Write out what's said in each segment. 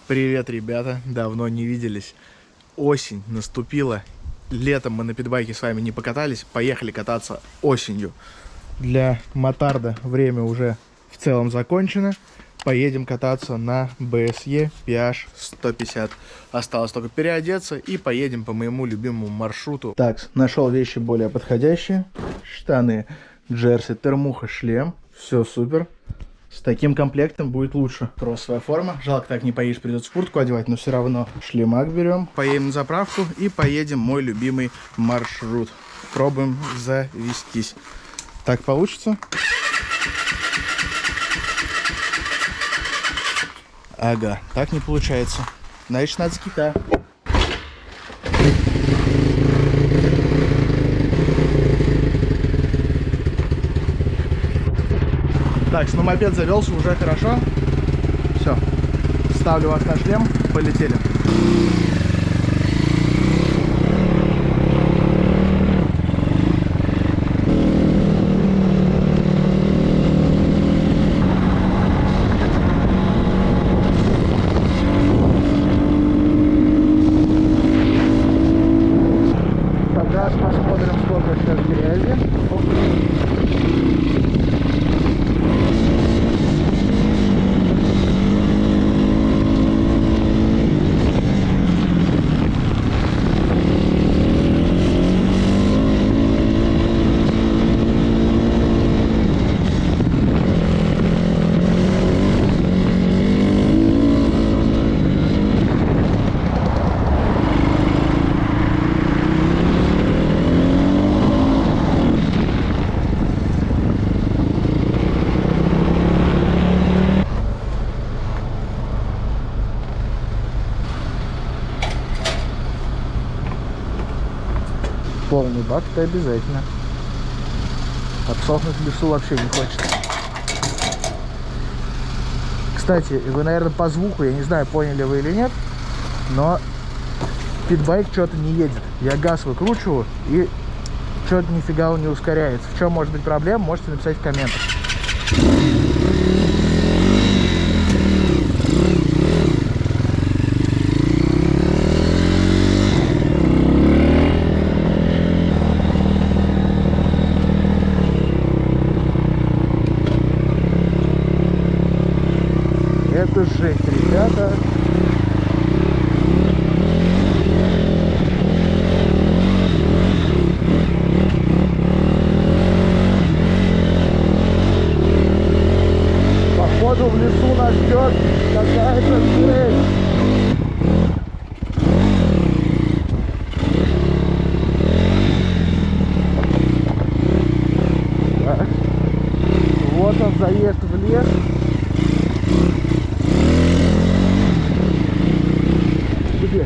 Привет, ребята, давно не виделись. Осень наступила. Летом мы на питбайке с вами не покатались, поехали кататься осенью. Для мотарда время уже в целом закончено. Поедем кататься на BSE PH 150. Осталось только переодеться и поедем по моему любимому маршруту. Так, нашел вещи более подходящие. Штаны, джерси, термуха, шлем. Все супер. С таким комплектом будет лучше. Кроссовая форма. Жалко, так не поедешь, придется куртку одевать, но все равно шлемак берем. Поедем на заправку и поедем мой любимый маршрут. Пробуем завестись. Так получится? Ага, так не получается. Значит, надо с кита. Так, ну мопед завелся, уже хорошо. Все. Ставлю вас на шлем. Полетели. Сейчас посмотрим, сколько сейчас грязи. Полный бак — это обязательно. Обсохнуть в лесу вообще не хочется. Кстати, вы, наверное, по звуку, я не знаю, поняли вы или нет, но питбайк что-то не едет. Я газ выкручиваю, и что-то нифига он не ускоряется. В чем может быть проблема, можете написать в комментах. Это жесть, ребята. Походу в лесу нас ждет какая-то жесть. Так. Вот он, заезд в лес. Где?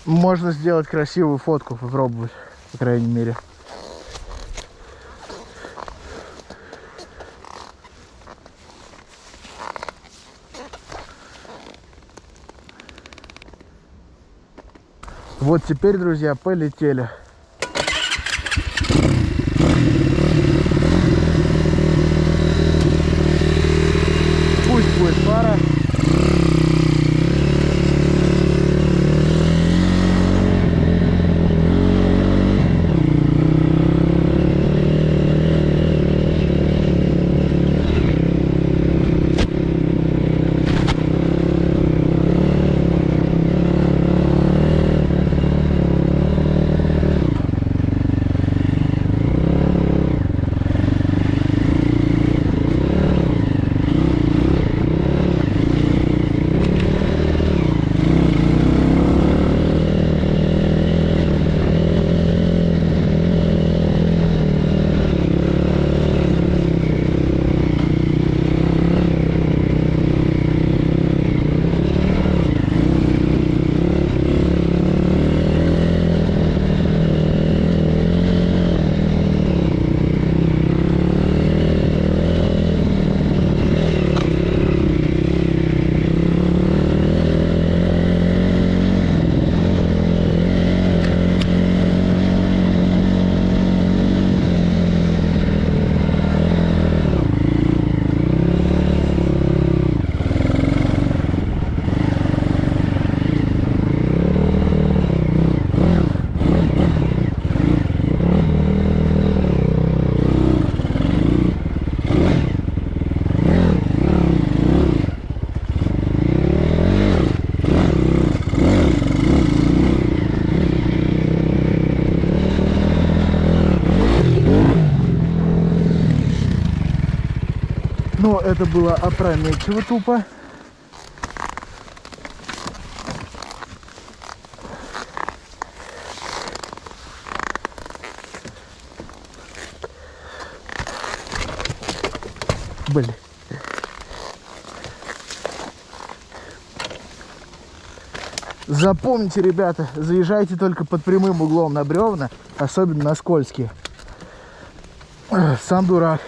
Можно сделать красивую фотку, попробовать, по крайней мере. Вот теперь, друзья, полетели. Пусть будет пара. Но это было опрометчиво тупо. Блин. Запомните, ребята, заезжайте только под прямым углом на бревна, особенно на скользкие. Сам дурак.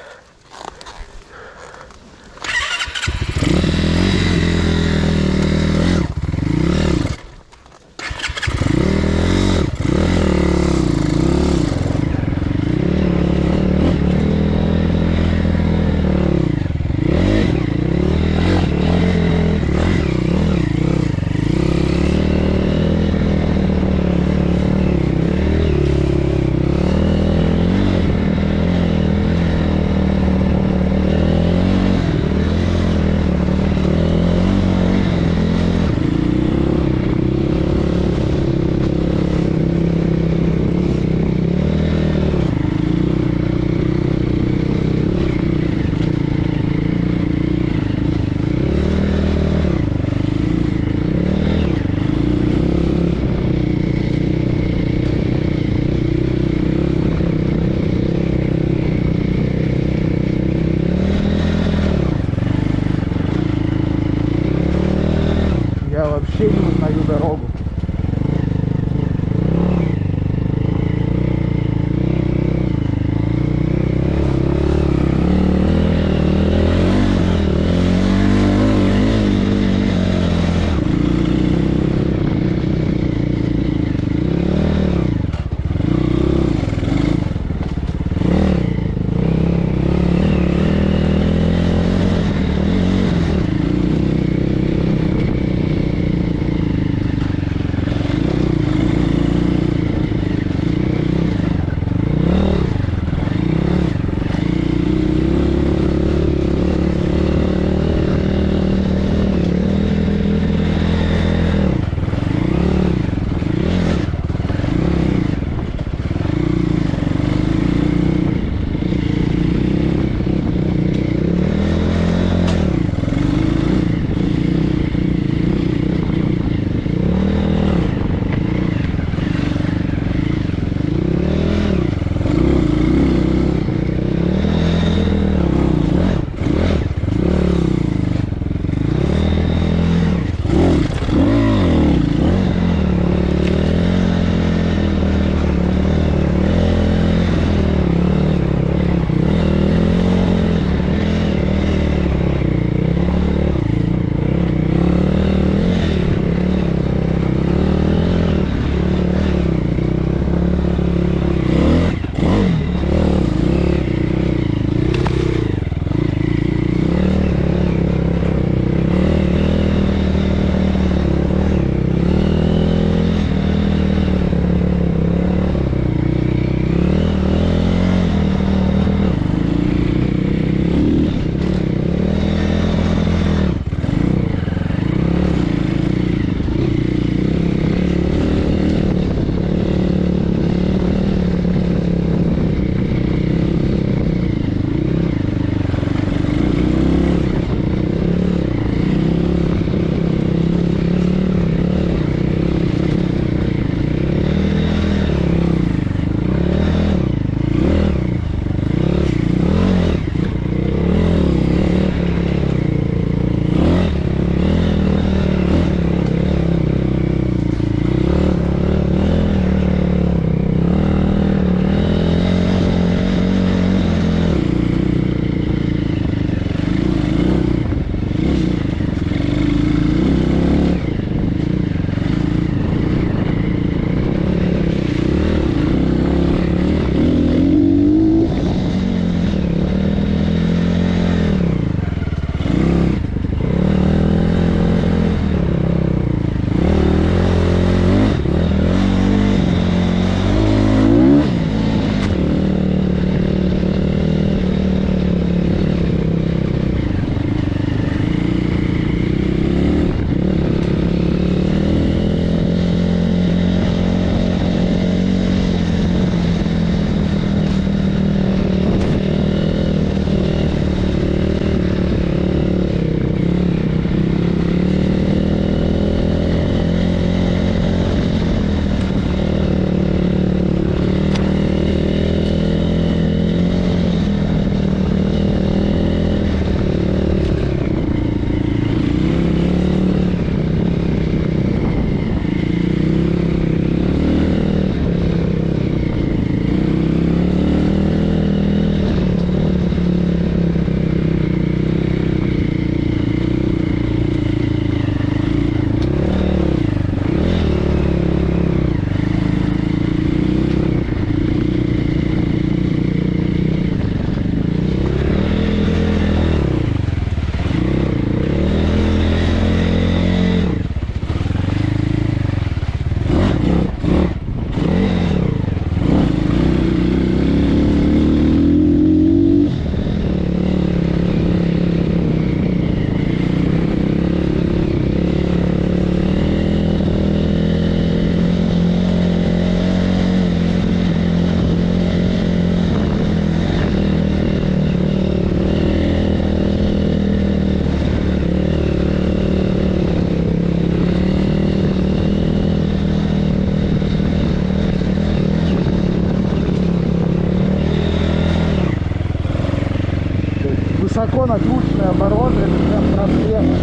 высоко накрученные обороты, это прям проблема.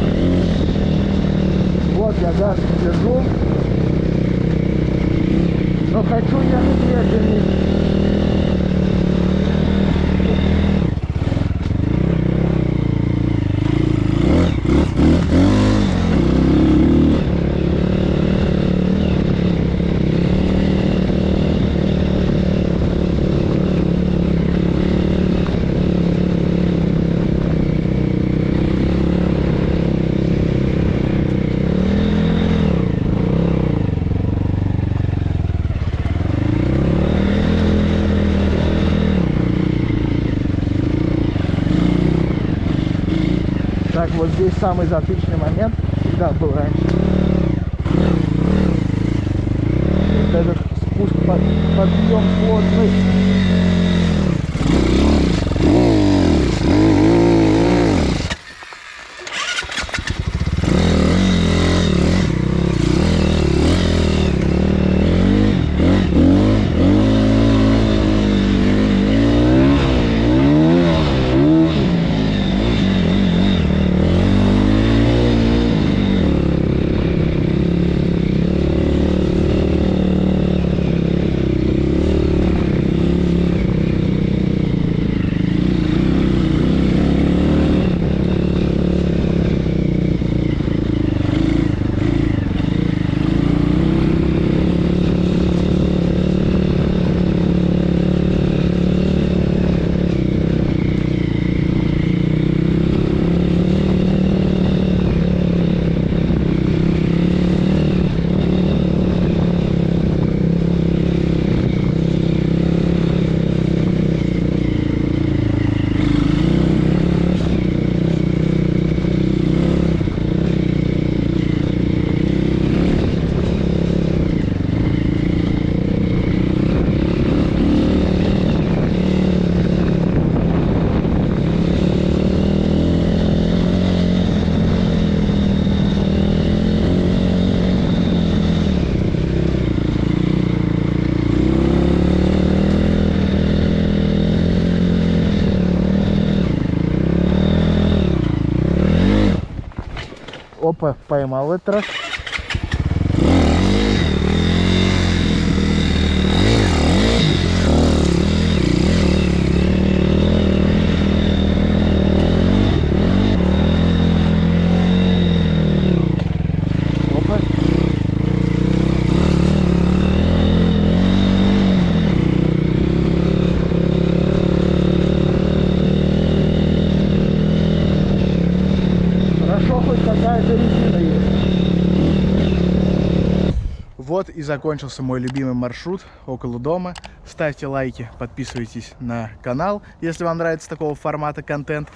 Вот я газ держу, но хочу ехать медленнее. Так, вот здесь самый затычный момент всегда был раньше. Вот этот спуск, подъем сложный. Опа, поймал этот раз. Опа. Хорошо, хоть какая-то резина есть. Вот и закончился мой любимый маршрут около дома. Ставьте лайки, подписывайтесь на канал, если вам нравится такого формата контент.